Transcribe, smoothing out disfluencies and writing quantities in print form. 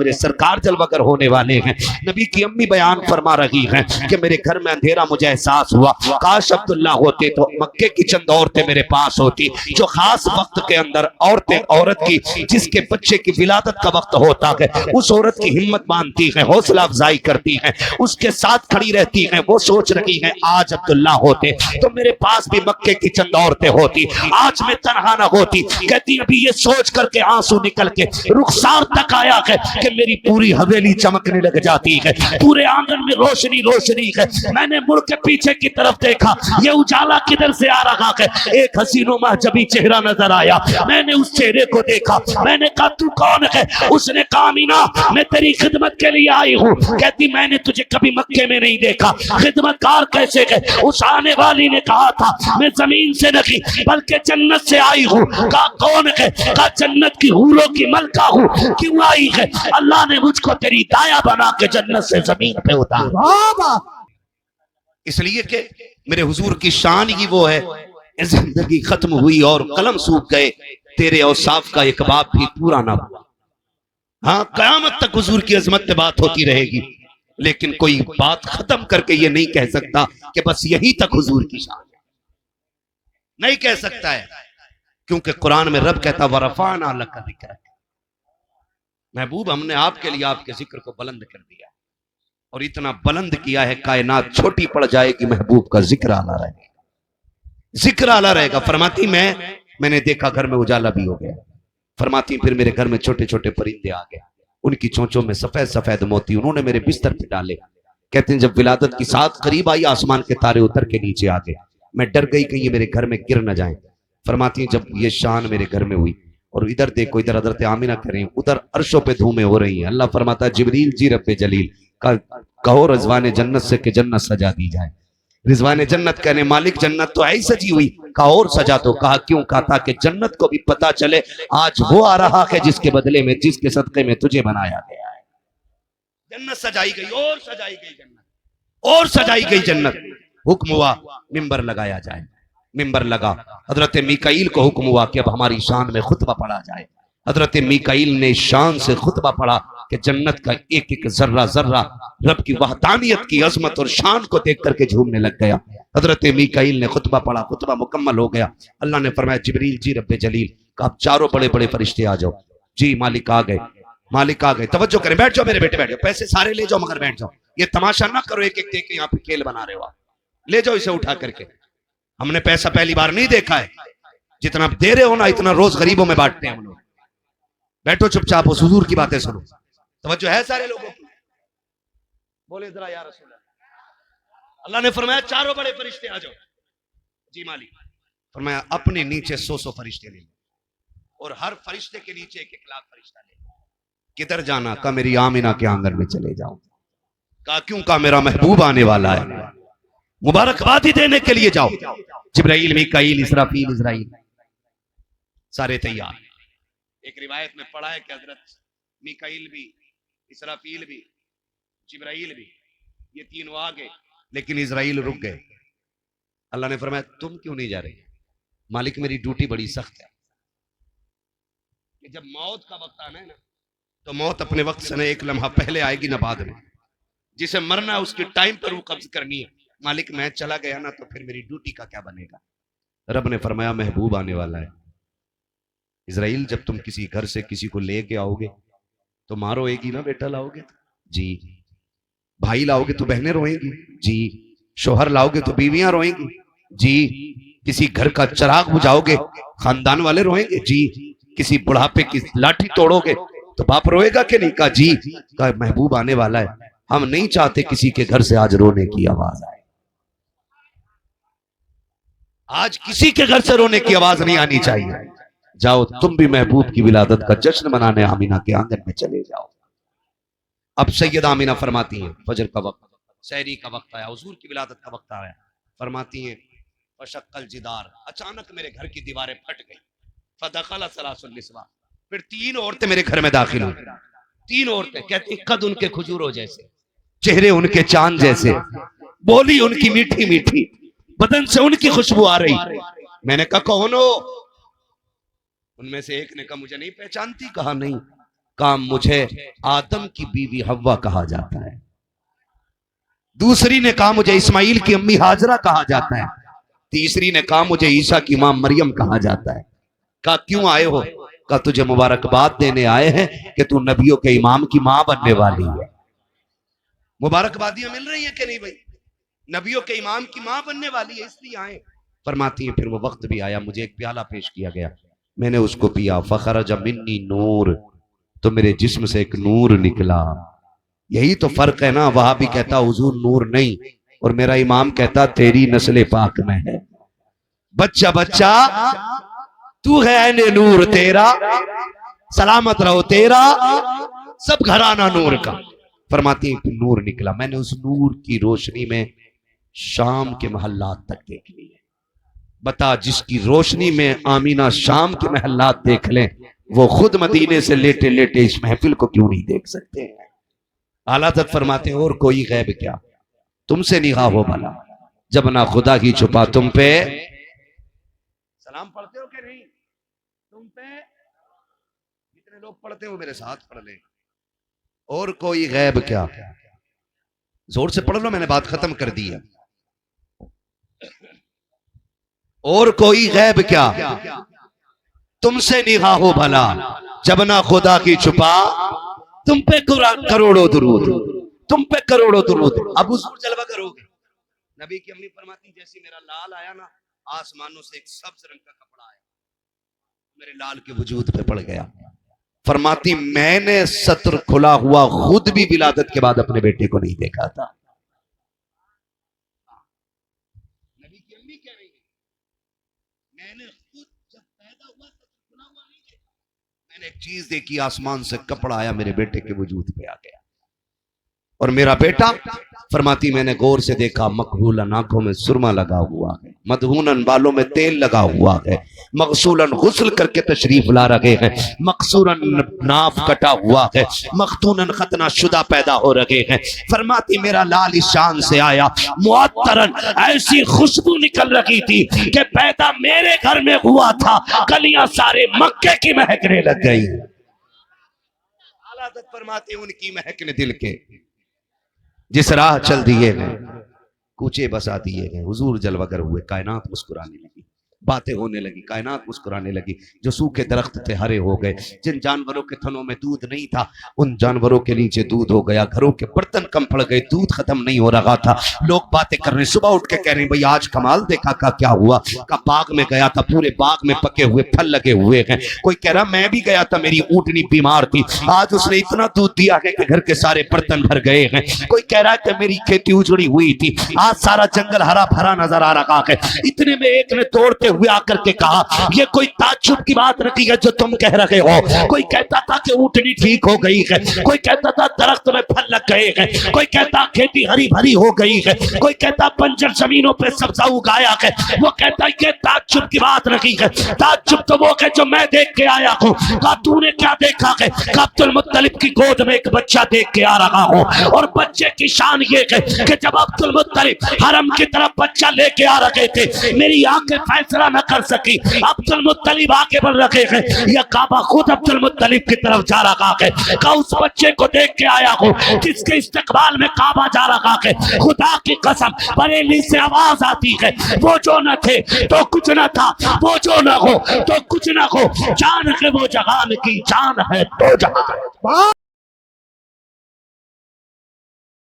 मेरे सरकार जलवागर होने वाले हैं। नबी की अम्मी बयान फरमा रही हैं कि मेरे घर में अंधेरा, मुझे एहसास हुआ काश अब्दुल्ला होते तो मक्के की चंद औरतें मेरे पास होती, जो खास वक्त के अंदर औरत की जिसके बच्चे की विलादत का वक्त होता है, उस औरत की हिम्मत बांधती है, हौसला अफजाई करती है, उसके साथ खड़ी रहती है। वो सोच रही है आज अब्दुल्ला होते तो मेरे पास भी मक्के की चंद औरतें होती, आज मैं तनहा ना होती। कहती अभी ये सोच करके आंसू निकल के रुखसार तक आया है कि मेरी पूरी हवेली चमकने लग जाती है, पूरे आंगन में रोशनी रोशनी है। मैंने मुड़ के पीछे की तरफ देखा, ये उजाला किधर से आ रहा है? एक हसीनो महजबी चेहरा नजर आया। मैंने उस चेहरे को देखा, मैंने कहा तू कौन है? उसने कहा मीना मैं तेरी खिदमत के लिए आई हूँ। कहती मैंने तुझे कभी मक्के में नहीं देखा, खिदमतगार कैसे है? उस आने वाली ने कहा था मैं जमीन से नहीं बल्कि जन्नत से आई हूँ। कहा कौन है? कहा जन्नत की हूरों की मलका हूँ। क्यों आई है? अल्लाह ने मुझको तेरी दाया बना के जन्नत से जमीन पे उतारा, इसलिए कि मेरे हुजूर की शान ही वो है। जिंदगी खत्म हुई और कलम सूख गए, तेरे औसाफ का एक बाब भी पूरा ना हुआ। हाँ, कयामत तक हुजूर की अजमत पे बात होती रहेगी, लेकिन कोई बात खत्म करके ये नहीं कह सकता कि बस यही तक हुजूर की शान है, नहीं कह सकता है। क्योंकि कुरान में रब कहता वरफाना लका जिक्र, महबूब हमने आपके लिए आपके जिक्र को बुलंद कर दिया और इतना बुलंद किया है कायनात छोटी पड़ जाएगी, महबूब का जिक्र आला रहेगा, जिक्र आला रहेगा। फरमाती मैंने देखा घर में उजाला भी हो गया। फरमाती फिर मेरे घर में छोटे छोटे परिंदे आ गए, उनकी चोंचों में सफेद सफेद मोती, उन्होंने मेरे बिस्तर पे डाले। कहते हैं जब विलादत की साथ करीब आई, आसमान के तारे उतर के नीचे आ गए। मैं डर गई कहीं ये मेरे घर में गिर न जाए। फरमाती जब ये शान मेरे घर में हुई और इधर देखो, इधर हजरत आमिना कर रही, उधर अर्शों पे धूमें हो रही हैं। अल्लाह फरमाता जिब्रील जी रब्बे जलील कहो रिजवान जन्नत से कि जन्नत सजा दी जाए। रिजवान जन्नत कहने मालिक जन्नत तो ऐसी सजी हुई। कहा और सजा दो। कहा क्यों? कहा ताकि जन्नत को भी पता चले आज वो आ रहा है जिसके बदले में, जिसके सदके में तुझे बनाया गया है। जन्नत सजाई गई और सजाई गई जन्नत और सजाई गई जन्नत। हुक्म हुआ मिंबर लगाया जाए। मिंबर लगा। हजरत मीकाईल को हुक्म हुआ कि अब हमारी शान में खुतबा पढ़ा जाए। हजरत मीकाईल ने शान से खुतबा पढ़ा कि जन्नत का एक एक जर्रा जर्रा रब की वहदानियत की अजमत और शान को देख करके झूमने लग गया। हजरत मीकाईल ने खुतबा पढ़ा, खुतबा मुकम्मल हो गया। अल्लाह ने फरमाया जिब्रील जी रब्बे जलील का आप चारों बड़े बड़े फरिश्ते आ जाओ। जी मालिक आ गए, मालिक आ गए। तवज्जो करें, बैठ जाओ मेरे बेटे, बैठ जाओ। पैसे सारे ले जाओ मगर बैठ जाओ। ये तमाशा ना करो एक एक दे के यहाँ पे खेल बना रहे हो आप। ले जाओ इसे उठा करके। हमने पैसा पहली बार नहीं देखा है, जितना दे रहे हो ना इतना रोज गरीबों में बांटते हैं हम लोग। बैठो चुपचाप, उस हुजूर की बातें सुनो। तवज्जो है सारे लोगों की? बोले जरा या रसूल अल्लाह। अल्लाह ने फरमाया चारों बड़े फरिश्ते आ जाओ। जी मालिक। फरमाया अपने नीचे 100 फरिश्ते ले लो और हर फरिश्ते के नीचे 1 लाख फरिश्ता ले लो। किधर जाना? का मेरी आमिना के आंगन में चले जाओ। कहा क्यों? का मेरा महबूब आने वाला है, मुबारकबादी देने के लिए जाओ। जिब्राइल मीकाईल इसराफील इजराइल सारे तैयार। एक रिवायत में पढ़ा है कि हजरत मीकाईल भी, इसराफील भी, जिब्राइल भी, ये तीनों आ गए लेकिन इजराइल रुक गए। अल्लाह ने फरमाया तुम क्यों नहीं जा रहे? मालिक मेरी ड्यूटी बड़ी सख्त है कि जब मौत का वक्त आना है ना तो मौत अपने वक्त से न एक लम्हा पहले आएगी ना बाद में। जिसे मरना है उसके टाइम पर वो कब्ज करनी है। मालिक मैं चला गया ना तो फिर मेरी ड्यूटी का क्या बनेगा? रब ने फरमाया महबूब आने वाला है। इजराइल जब तुम किसी घर से किसी को लेके आओगे तो माँ रोएगी ना, बेटा लाओगे जी, भाई लाओगे तो बहनें रोएंगी जी, शोहर लाओगे तो बीवियां रोएंगी जी, किसी घर का चिराग बुझाओगे खानदान वाले रोएंगे जी, किसी बुढ़ापे की लाठी तोड़ोगे तो बाप रोएगा कि नहीं? कहा जी। कहा महबूब आने वाला है, हम नहीं चाहते किसी के घर से आज रोने की आवाज आए। आज किसी के घर से रोने की आवाज नहीं आनी चाहिए। जाओ तुम भी महबूब की विलादत का जश्न मनाने आमीना के आंगन में चले जाओ। अब सैयद आमीना फरमाती हैं फजर का वक्त, सहरी का वक्त आया, हुजूर की विलादत का वक्त आया। फरमाती हैं फशक्कल जिदार, अचानक मेरे घर की दीवारें फट गई। फदखल सलासुल निस्वा, फिर 3 औरतें मेरे घर में दाखिल हुई। 3 औरतें कहती कद उनके खजूरों जैसे, चेहरे उनके चांद जैसे, बोली उनकी मीठी मीठी, बदन से उनकी खुशबू आ रही। मैंने कहा कौन हो? उनमें से एक ने कहा मुझे नहीं पहचानती। कहा नहीं। कहा मुझे आदम की बीवी हव्वा कहा जाता है। दूसरी ने कहा मुझे इस्माइल की अम्मी हाजरा कहा जाता है। तीसरी ने कहा मुझे ईसा की मां मरियम कहा जाता है। कहा क्यों आए हो? कहा तुझे मुबारकबाद देने आए हैं कि तू नबियों के इमाम की मां बनने वाली है। मुबारकबादियां मिल रही हैं कि नहीं भाई? नबियों के इमाम की मां बनने वाली है, इसलिए आए। फरमाती है फिर वो वक्त भी आया, मुझे एक प्याला पेश किया गया, मैंने उसको पिया। फखरज मिन्नी नूर, तो मेरे जिस्म से एक नूर निकला। यही तो फर्क है ना, वहां भी कहता हुजूर नूर नहीं, और मेरा इमाम कहता तेरी नस्ल पाक में है। बच्चा बच्चा तू है ऐने नूर तेरा, सलामत रहो तेरा सब घराना नूर का। फरमाती है नूर निकला, मैंने उस नूर की रोशनी में शाम के महल्लात तक देख लिए। बता जिसकी रोशनी में आमीना शाम के महल्लात देख लें, वो खुद मदीने से लेटे लेटे इस महफिल को क्यों नहीं देख सकते हैं? आला हज़रत फरमाते हैं और कोई गैब क्या, तुमसे निगाह हो भला, जब ना खुदा की छुपा तुम पे। सलाम पढ़ते हो कि नहीं? तुम पे जितने लोग पढ़ते हो मेरे साथ पढ़ लें। और कोई गैब क्या, जोर से पढ़ लो, मैंने बात खत्म कर दी है। और कोई गैब क्या, तुमसे निगाह हो भला, जब ना खुदा की छुपा तुम पे करोड़ों दुरूद, तुम पे करोड़ों दुरूद। अब हुजूर जलवा करोगे। नबी की अम्मी फरमाती जैसे मेरा लाल आया ना, आसमानों से एक सब्ज रंग का कपड़ा आया, मेरे लाल के वजूद पे पड़ गया। फरमाती मैंने सत्र खुला हुआ खुद भी विलादत के बाद अपने बेटे को नहीं देखा था। नबी की अम्मी कह रही है मैंने खुद जब पैदा हुआ सत्र खुला हुआ नहीं देखा, मैंने एक चीज देखी, आसमान से कपड़ा आया, मेरे बेटे के वजूद पे आ गया। और मेरा बेटा, फरमाती मैंने गौर से देखा, मकबूलन आंखों में सुरमा लगा हुआ है, मदहूनन बालों में तेल लगा हुआ है, मगसूलन गुस्ल करके तशरीफ ला रहे हैं, मकसूरन नाफ कटा हुआ है, मखतूनन खतना शुदा पैदा हो रहे हैं। फरमाती मेरा लाल इस शान से आया, मुअत्तरन ऐसी खुशबू निकल रही थी कि पैदा मेरे घर में हुआ था, गलियां सारे मक्के की महकने लग गई। आला हज़रत फरमाते उनकी महकने दिल के जिस राह चल दिए हैं, कूचे बसा दिए हैं। हुजूर जलवागर हुए, कायनात मुस्कुराने लगी, बातें होने लगी, कायनात मुस्कुराने लगी। जो सूखे दरख्त थे हरे हो गए, जिन जानवरों के थनों में दूध नहीं था उन जानवरों के नीचे दूध हो गया, घरों के बर्तन कम पड़ गए, दूध खत्म नहीं हो रहा था। लोग बातें कर रहे, सुबह उठ के कह रहे भाई आज कमाल देखा। का क्या हुआ? का बाग में गया था, पूरे बाग में पके हुए फल लगे हुए हैं। कोई कह रहा मैं भी गया था, मेरी ऊँटनी बीमार थी, आज उसने इतना दूध दिया है कि घर के सारे बर्तन भर गए हैं। कोई कह रहा है कि मेरी खेती उजड़ी हुई थी, आज सारा जंगल हरा भरा नजर आ रहा है। इतने में एक ने तोड़ते हुए आकर के कहा ये कोई ताज्जुब की बात नहीं है जो तुम कह रहे हो। कोई कहता था कि ऊँटनी ठीक हो गई है, कोई कहता था दरख्त में फल लग गए हैं, कोई कहता खेती हरी भरी हो गई है, कोई कहता बंजर जमीनों पे सब्जा उगाया है। वो कहता है ये ताज्जुब की बात नहीं है, ताज्जुब तो वो है जो मैं देख के आया हूँ। कहा तूने क्या देखा है? अब्दुल मुत्तलिब की गोद में एक बच्चा देख के आ रहा हूँ, और बच्चे की शान ये है कि जब अब्दुल मुत्तलिब हरम की तरफ बच्चा लेके आ रहे थे, मेरी आंखें फैसला न कर सकी, अब्दुल मुत्तलिब आगे बढ़ रहे हैं, यह काबा खुद अब्दुल मुत्तलिब की तरफ जा रहा है। का उस बच्चे को देख के आया हूँ जिसके इस्तकबाल में काबा जा रहा है। खुदा की कसम बरेली से आवाज आती है, वो जो न थे तो कुछ न था, वो जो न हो तो कुछ न हो, जान है वो जहान की जान है तो जहान।